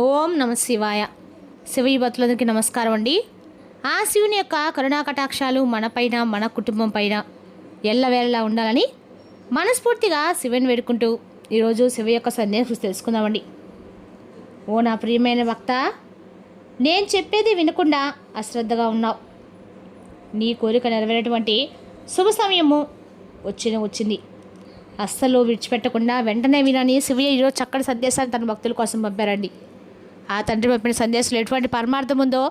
ఓం నమ శివాయ. శివయ్య భక్తులందరికీ నమస్కారం అండి. ఆ శివుని యొక్క కరుణా కటాక్షాలు మనపైన, మన కుటుంబం పైన ఎల్లవేళలా ఉండాలని మనస్ఫూర్తిగా శివుని వేడుకుంటూ ఈరోజు శివ యొక్క సందేశం తెలుసుకుందామండి. ఓ నా ప్రియమైన భక్త, నేను చెప్పేది వినకుండా అశ్రద్ధగా ఉన్నావు. నీ కోరిక నెరవేరేటువంటి శుభ సమయము వచ్చింది. అస్సలు విడిచిపెట్టకుండా వెంటనే వినని శివయ్య ఈరోజు చక్కటి సందేశాలు తన భక్తుల కోసం పంపారండి. ఆ తండ్రి పంపిన సందేశంలో ఎటువంటి పరమార్థం ఉందో,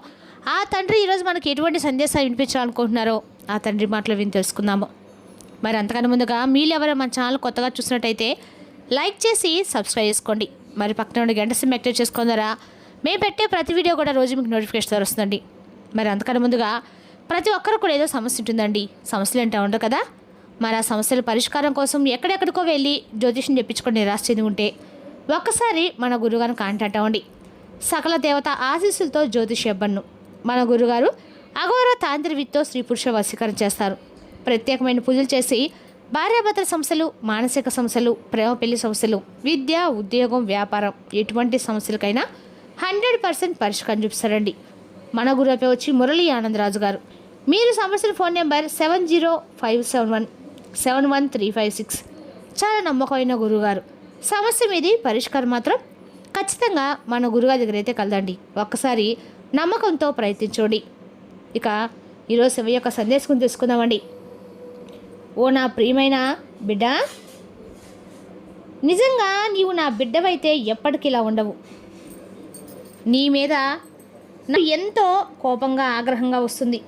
ఆ తండ్రి ఈరోజు మనకి ఎటువంటి సందేశాలు వినిపించాలనుకుంటున్నారో ఆ తండ్రి మాటలు విని తెలుసుకుందాము. మరి అంతకన్నా ముందుగా మీరు ఎవరో మన ఛానల్ కొత్తగా చూసినట్టయితే లైక్ చేసి సబ్స్క్రైబ్ చేసుకోండి. మరి పక్కన ఉండే గంట సిమ్ యాక్టివేట్ చేసుకుందారా మేము పెట్టే ప్రతి వీడియో కూడా రోజు మీకు నోటిఫికేషన్ వస్తుందండి. మరి అంతకన్నా ముందుగా ప్రతి ఒక్కరు కూడా ఏదో సమస్య ఉంటుందండి. సమస్యలు ఏంటో ఉండవు కదా. మరి ఆ సమస్యల పరిష్కారం కోసం ఎక్కడెక్కడికో వెళ్ళి జ్యోతిష్యం చెప్పించుకొని నిరాశ చెంది ఉంటే ఒక్కసారి మన గురుగారిని కాంటాక్ట్ అవ్వండి. సకల దేవత ఆశీస్సులతో జ్యోతిష్ ఇవ్వను. మన గురుగారు అఘోర తాంత్రివిత్తో స్త్రీ పురుష వశీకరణ చేస్తారు. ప్రత్యేకమైన పూజలు చేసి భార్యాభర్తల సమస్యలు, మానసిక సమస్యలు, ప్రేమ పెళ్లి సమస్యలు, విద్య, ఉద్యోగం, వ్యాపారం ఎటువంటి సమస్యలకైనా 100% పరిష్కారం చూపిస్తారండి. మన గురుపై వచ్చి మురళీ ఆనందరాజు గారు. మీరు సమస్యల ఫోన్ నెంబర్ 7057171356. చాలా నమ్మకమైన గురువుగారు. సమస్య మీది పరిష్కారం మాత్రం ఖచ్చితంగా మన గురుగారి దగ్గర అయితే కలదండి. ఒక్కసారి నమ్మకంతో ప్రయత్నించండి. ఇక ఈరోజు శివ యొక్క సందేశం తెలుసుకుందామండి. ఓ నా ప్రియమైన బిడ్డ, నిజంగా నీవు నా బిడ్డవైతే ఎప్పటికీ ఇలా ఉండవు. నీ మీద నాకు ఎంతో కోపంగా, ఆగ్రహంగా వస్తుంది.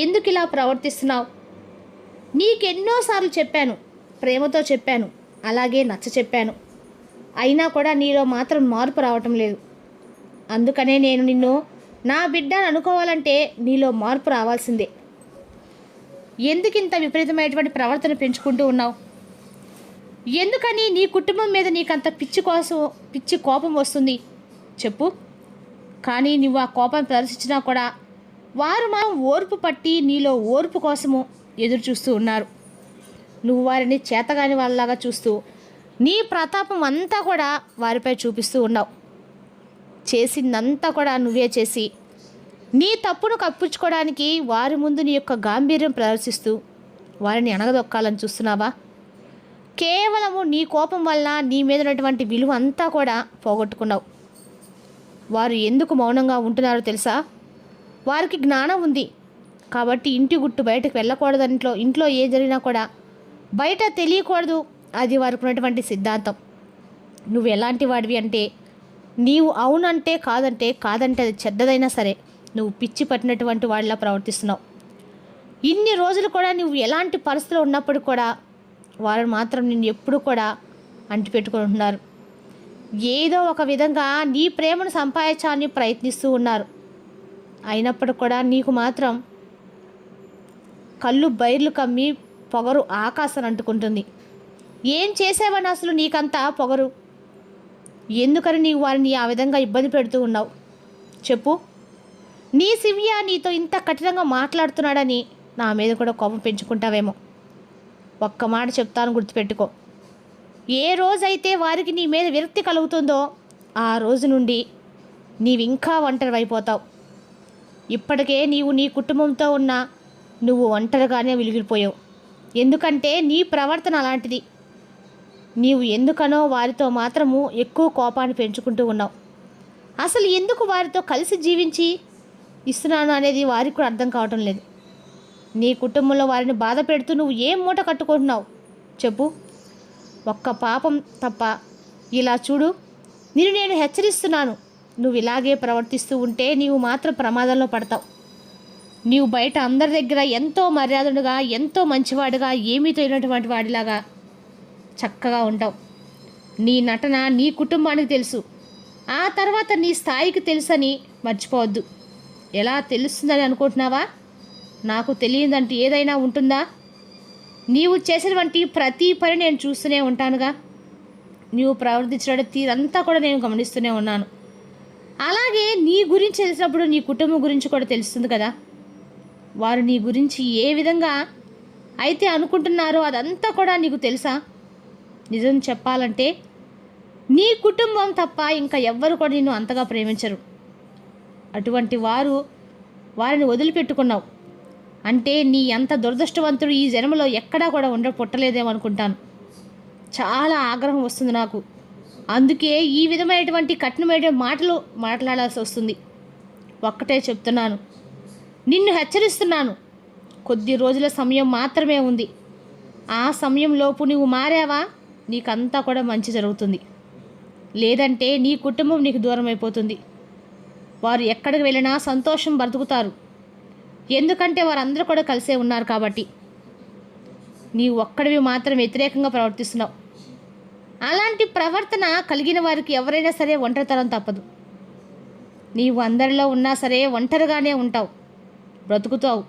ఎందుకు ఇలా ప్రవర్తిస్తున్నావు? నీకెన్నోసార్లు చెప్పాను, ప్రేమతో చెప్పాను, అలాగే నచ్చ చెప్పాను. అయినా కూడా నీలో మాత్రం మార్పు రావటం లేదు. అందుకనే నేను నిన్ను నా బిడ్డను అనుకోవాలంటే నీలో మార్పు రావాల్సిందే. ఎందుకు ఇంత విపరీతమైనటువంటి ప్రవర్తన పెంచుకుంటూ ఉన్నావు? ఎందుకని నీ కుటుంబం మీద నీకంత పిచ్చి కోపం వస్తుంది చెప్పు. కానీ నువ్వు ఆ కోపం ప్రదర్శించినా కూడా వారు మనం ఓర్పు పట్టి నీలో ఓర్పు కోసము ఎదురు చూస్తూ ఉన్నారు. నువ్వు వారిని చేతగాని వాళ్ళలాగా చూస్తూ నీ ప్రతాపం అంతా కూడా వారిపై చూపిస్తూ ఉన్నావు. చేసిందంతా కూడా నువ్వే చేసి నీ తప్పును కప్పించుకోవడానికి వారి ముందు నీ యొక్క గాంభీర్యం ప్రదర్శిస్తూ వారిని అణగదొక్కాలని చూస్తున్నావా? కేవలము నీ కోపం వల్ల నీ మీద ఉన్నటువంటి విలువ అంతా కూడా పోగొట్టుకున్నావు. వారు ఎందుకు మౌనంగా ఉంటున్నారో తెలుసా? వారికి జ్ఞానం ఉంది కాబట్టి ఇంటి గుట్టు బయటకు వెళ్ళకూడదు. ఇంట్లో ఏ జరిగినా కూడా బయట తెలియకూడదు. అది వారికి ఉన్నటువంటి సిద్ధాంతం. నువ్వు ఎలాంటి వాడివి అంటే, నీవు అవునంటే కాదంటే, కాదంటే అది చెడ్డదైనా సరే నువ్వు పిచ్చి పట్టినటువంటి వాడిలా ప్రవర్తిస్తున్నావు. ఇన్ని రోజులు కూడా నువ్వు ఎలాంటి పరిస్థితులు ఉన్నప్పుడు కూడా వారు మాత్రం నిన్ను ఎప్పుడు కూడా అంటిపెట్టుకుంటున్నారు. ఏదో ఒక విధంగా నీ ప్రేమను సంపాదించాలని ప్రయత్నిస్తూ ఉన్నారు. అయినప్పుడు కూడా నీకు మాత్రం కళ్ళు బైర్లు కమ్మి పొగరు ఆకాశాన్ని అంటుకుంటుంది. ఏం చేసావని అసలు నీకంతా పొగరు? ఎందుకని నీవు వారిని ఆ విధంగా ఇబ్బంది పెడుతూ ఉన్నావు చెప్పు. నీ శివ్య నీతో ఇంత కఠినంగా మాట్లాడుతున్నాడని నా మీద కూడా కోపం పెంచుకుంటావేమో. ఒక్క మాట చెప్తాను, గుర్తుపెట్టుకో. ఏ రోజైతే వారికి నీ మీద విరక్తి కలుగుతుందో ఆ రోజు నుండి నీవు ఇంకా ఒంటరి అయిపోతావు. ఇప్పటికే నీవు నీ కుటుంబంతో ఉన్నా నువ్వు ఒంటరిగానే వెలిగిపోయావు. ఎందుకంటే నీ ప్రవర్తన అలాంటిది. నీవు ఎందుకనో వారితో మాత్రము ఎక్కువ కోపాన్ని పెంచుకుంటూ ఉన్నావు. అసలు ఎందుకు వారితో కలిసి జీవించి ఇస్తున్నాను అనేది వారికి కూడా అర్థం కావటం లేదు. నీ కుటుంబంలో వారిని బాధ పెడుతూ నువ్వు ఏం మూట కట్టుకుంటున్నావు చెప్పు. ఒక్క పాపం తప్ప. ఇలా చూడు, నేను హెచ్చరిస్తున్నాను. నువ్వు ఇలాగే ప్రవర్తిస్తూ ఉంటే నీవు మాత్రం ప్రమాదంలో పడతావు. నీవు బయట అందరి దగ్గర ఎంతో మర్యాదగా, ఎంతో మంచివాడుగా, ఏమీ తెలియనటువంటి వాడిలాగా చక్కగా ఉంటావు. నీ నటన నీ కుటుంబానికి తెలుసు. ఆ తర్వాత నీ స్థాయికి తెలుసని మర్చిపోవద్దు. ఎలా తెలుస్తుందని అనుకుంటున్నావా? నాకు తెలియదంటే ఏదైనా ఉంటుందా? నీవు చేసినటువంటి ప్రతి పని నేను చూస్తూనే ఉంటానుగా. నీవు ప్రవర్తించిన తీరంతా కూడా నేను గమనిస్తూనే ఉన్నాను. అలాగే నీ గురించి తెలిసినప్పుడు నీ కుటుంబం గురించి కూడా తెలుస్తుంది కదా. వారు నీ గురించి ఏ విధంగా అయితే అనుకుంటున్నారో అదంతా కూడా నీకు తెలుసా? నిజం చెప్పాలంటే నీ కుటుంబం తప్ప ఇంకా ఎవ్వరు కూడా నిన్ను అంతగా ప్రేమించరు. అటువంటి వారిని వదిలిపెట్టుకున్నావు అంటే నీ అంత దురదృష్టవంతుడు ఈ జన్మలో ఎక్కడా కూడా పుట్టలేదేమనుకుంటాను. చాలా ఆగ్రహం వస్తుంది నాకు. అందుకే ఈ విధమైనటువంటి కఠినమైన మాటలు మాట్లాడాల్సి వస్తుంది. ఒక్కటే చెప్తున్నాను, నిన్ను హెచ్చరిస్తున్నాను. కొద్ది రోజుల సమయం మాత్రమే ఉంది. ఆ సమయంలోపు నువ్వు మారావా నీకంతా కూడా మంచి జరుగుతుంది. లేదంటే నీ కుటుంబం నీకు దూరం అయిపోతుంది. వారు ఎక్కడికి వెళ్ళినా సంతోషం బ్రతుకుతారు. ఎందుకంటే వారందరూ కూడా కలిసే ఉన్నారు కాబట్టి. నీవు ఒక్కడివి మాత్రం వ్యతిరేకంగా ప్రవర్తిస్తున్నావు. అలాంటి ప్రవర్తన కలిగిన వారికి ఎవరైనా సరే ఒంటరితనం తప్పదు. నీవు అందరిలో ఉన్నా సరే ఒంటరిగానే ఉంటావు, బ్రతుకుతావు.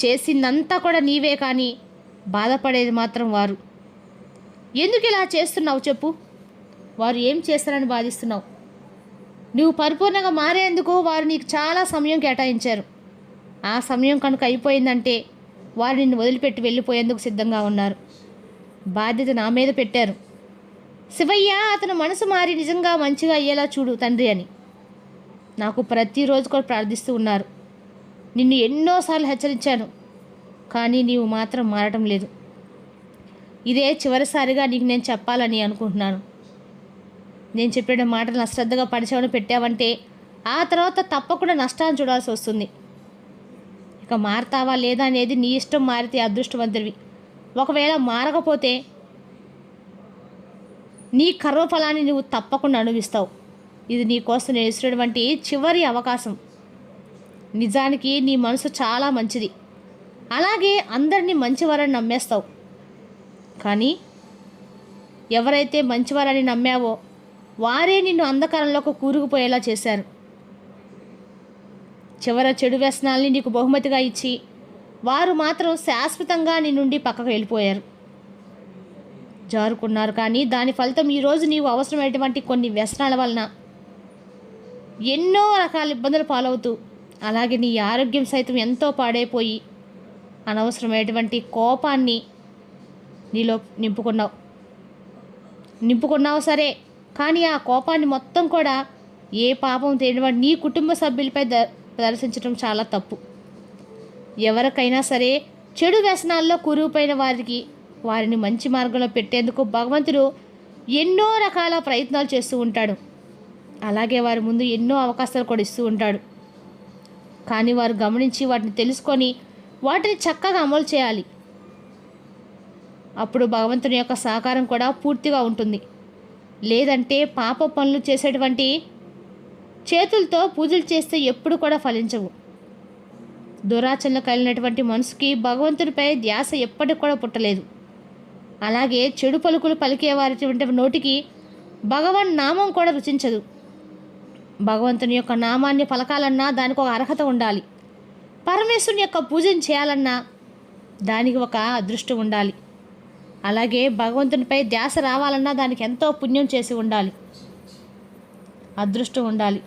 చేసిందంతా కూడా నీవే, కానీ బాధపడేది మాత్రం వారు. ఎందుకు ఇలా చేస్తున్నావు చెప్పు? వారు ఏం చేస్తారని బాధిస్తున్నావు? నువ్వు పరిపూర్ణంగా మారేందుకు వారు నీకు చాలా సమయం కేటాయించారు. ఆ సమయం కనుక అయిపోయిందంటే వారు నిన్ను వదిలిపెట్టి వెళ్ళిపోయేందుకు సిద్ధంగా ఉన్నారు. బాధ్యత నా మీద పెట్టారు. శివయ్య, అతను మనసు మారి నిజంగా మంచిగా అయ్యేలా చూడు తండ్రి అని నాకు ప్రతిరోజు కూడా ప్రార్థిస్తూ ఉన్నారు. నిన్ను ఎన్నోసార్లు హెచ్చరించాను, కానీ నీవు మాత్రం మారటం లేదు. ఇదే చివరిసారిగా నీకు నేను చెప్పాలని అనుకుంటున్నాను. నేను చెప్పిన మాటలు అశ్రద్ధగా పరిచయం పెట్టావంటే ఆ తర్వాత తప్పకుండా నష్టాన్ని చూడాల్సి వస్తుంది. ఇక మారతావా లేదా అనేది నీ ఇష్టం. మారితే అదృష్టవంతుడివి, ఒకవేళ మారకపోతే నీ కర్మఫలాన్ని నువ్వు తప్పకుండా అనుభవిస్తావు. ఇది నీ కోసం నేను ఇచ్చినటువంటి చివరి అవకాశం. నిజానికి నీ మనసు చాలా మంచిది, అలాగే అందరినీ మంచివారని నమ్మేస్తావు. కానీ ఎవరైతే మంచివారని నమ్మావో వారే నిన్ను అంధకారంలోకి కూరుకుపోయేలా చేశారు. చివర చెడు వ్యసనాల్ని నీకు బహుమతిగా ఇచ్చి వారు మాత్రం శాశ్వతంగా నీ నుండి పక్కకు వెళ్ళిపోయారు, జారుకున్నారు. కానీ దాని ఫలితం ఈరోజు నీవు అవసరమైనటువంటి కొన్ని వ్యసనాల వలన ఎన్నో రకాల ఇబ్బందులు పాలవుతూ, అలాగే నీ ఆరోగ్యం సైతం ఎంతో పాడైపోయి అనవసరమైనటువంటి కోపాన్ని నీలో నింపుకున్నావు సరే, కానీ ఆ కోపాన్ని మొత్తం కూడా ఏ పాపం తెలియనివాడు నీ కుటుంబ సభ్యులపై ప్రదర్శించడం చాలా తప్పు. ఎవరికైనా సరే చెడు వ్యసనాల్లో కూరుకుపోయిన వారిని మంచి మార్గంలో పెట్టేందుకు భగవంతుడు ఎన్నో రకాల ప్రయత్నాలు చేస్తూ ఉంటాడు. అలాగే వారి ముందు ఎన్నో అవకాశాలు కూడా ఇస్తూ ఉంటాడు. కానీ వారు గమనించి వాటిని తెలుసుకొని వాటిని చక్కగా అమలు చేయాలి. అప్పుడు భగవంతుని యొక్క సహకారం కూడా పూర్తిగా ఉంటుంది. లేదంటే పాప పనులు చేసేటువంటి చేతులతో పూజలు చేస్తే ఎప్పుడు కూడా ఫలించవు. దురాచరణ కలిగినటువంటి మనసుకి భగవంతునిపై ధ్యాస ఎప్పటికి కూడా పుట్టలేదు. అలాగే చెడు పలుకులు పలికేవారి నోటికి భగవన్ నామం కూడా రుచించదు. భగవంతుని యొక్క నామాన్ని పలకాలన్నా దానికి ఒక అర్హత ఉండాలి. పరమేశ్వరుని యొక్క పూజను చేయాలన్నా దానికి ఒక అదృష్టం ఉండాలి. అలాగే భగవంతునిపై ధ్యాస రావాలన్నా దానికి ఎంతో పుణ్యం చేసి ఉండాలి, అదృష్టం ఉండాలి.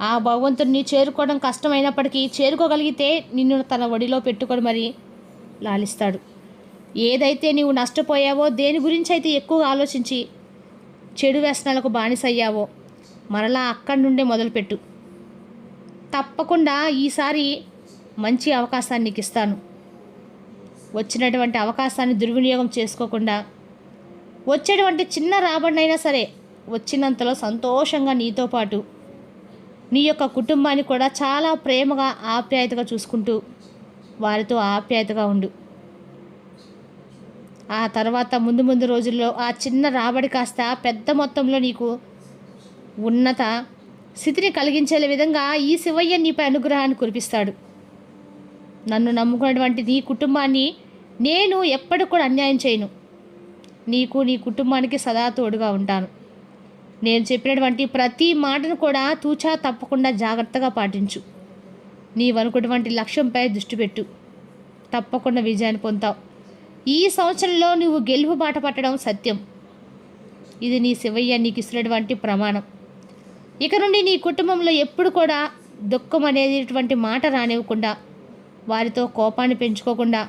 ఆ భగవంతుడిని చేరుకోవడం కష్టమైనప్పటికీ చేరుకోగలిగితే నిన్ను తన ఒడిలో పెట్టుకొని మరీ లాలిస్తాడు. ఏదైతే నీవు నష్టపోయావో, దేని గురించి అయితే ఎక్కువగా ఆలోచించి చెడు వ్యసనాలకు బానిసయ్యావో మరలా అక్కడి నుండే మొదలుపెట్టు. తప్పకుండా ఈసారి మంచి అవకాశాన్ని నీకు ఇస్తాను. వచ్చినటువంటి అవకాశాన్ని దుర్వినియోగం చేసుకోకుండా వచ్చేటువంటి చిన్న రాబడినైనా సరే వచ్చినంతలో సంతోషంగా నీతో పాటు నీ యొక్క కుటుంబాన్ని కూడా చాలా ప్రేమగా ఆప్యాయతగా చూసుకుంటూ వారితో ఆప్యాయతగా ఉండు. ఆ తర్వాత ముందు రోజుల్లో ఆ చిన్న రాబడి కాస్త పెద్ద మొత్తంలో నీకు ఉన్నత స్థితిని కలిగించే విధంగా ఈ శివయ్య నీపై అనుగ్రహాన్ని కురిపిస్తాడు. నన్ను నమ్ముకున్నటువంటి నీ కుటుంబాన్ని నేను ఎప్పటికి కూడా అన్యాయం చేయను. నీకు నీ కుటుంబానికి సదా తోడుగా ఉంటాను. నేను చెప్పినటువంటి ప్రతి మాటను కూడా తూచా తప్పకుండా జాగ్రత్తగా పాటించు. నీవనుకున్నటువంటి లక్ష్యంపై దృష్టి పెట్టు. తప్పకుండా విజయాన్ని పొందుతావు. ఈ సంవత్సరంలో నువ్వు గెలుపు బాట పట్టడం సత్యం. ఇది నీ శివయ్య నీకు ఇస్తున్నటువంటి ప్రమాణం. ఇక నుండి నీ కుటుంబంలో ఎప్పుడు కూడా దుఃఖం అనేటువంటి మాట రానివ్వకుండా, వారితో కోపాన్ని పెంచుకోకుండా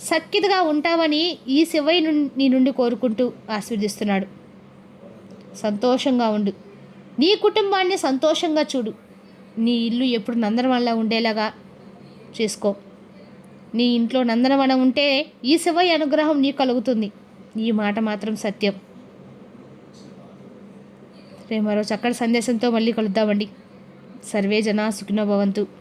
సఖ్యతగా ఉంటావని ఈ శివయ్య నీ నుండి కోరుకుంటూ ఆశీర్వదిస్తున్నాడు. సంతోషంగా ఉండు. నీ కుటుంబాన్ని సంతోషంగా చూడు. నీ ఇల్లు ఎప్పుడు నందనవనంలా ఉండేలాగా చేసుకో. నీ ఇంట్లో నందనవనం ఉంటే ఈ శివయ్య అనుగ్రహం నీకు కలుగుతుంది. ఈ మాట మాత్రం సత్యం. రేపు మరో చక్కటి సందేశంతో మళ్ళీ కలుద్దామండి. సర్వే జనా సుఖినో భవంతు.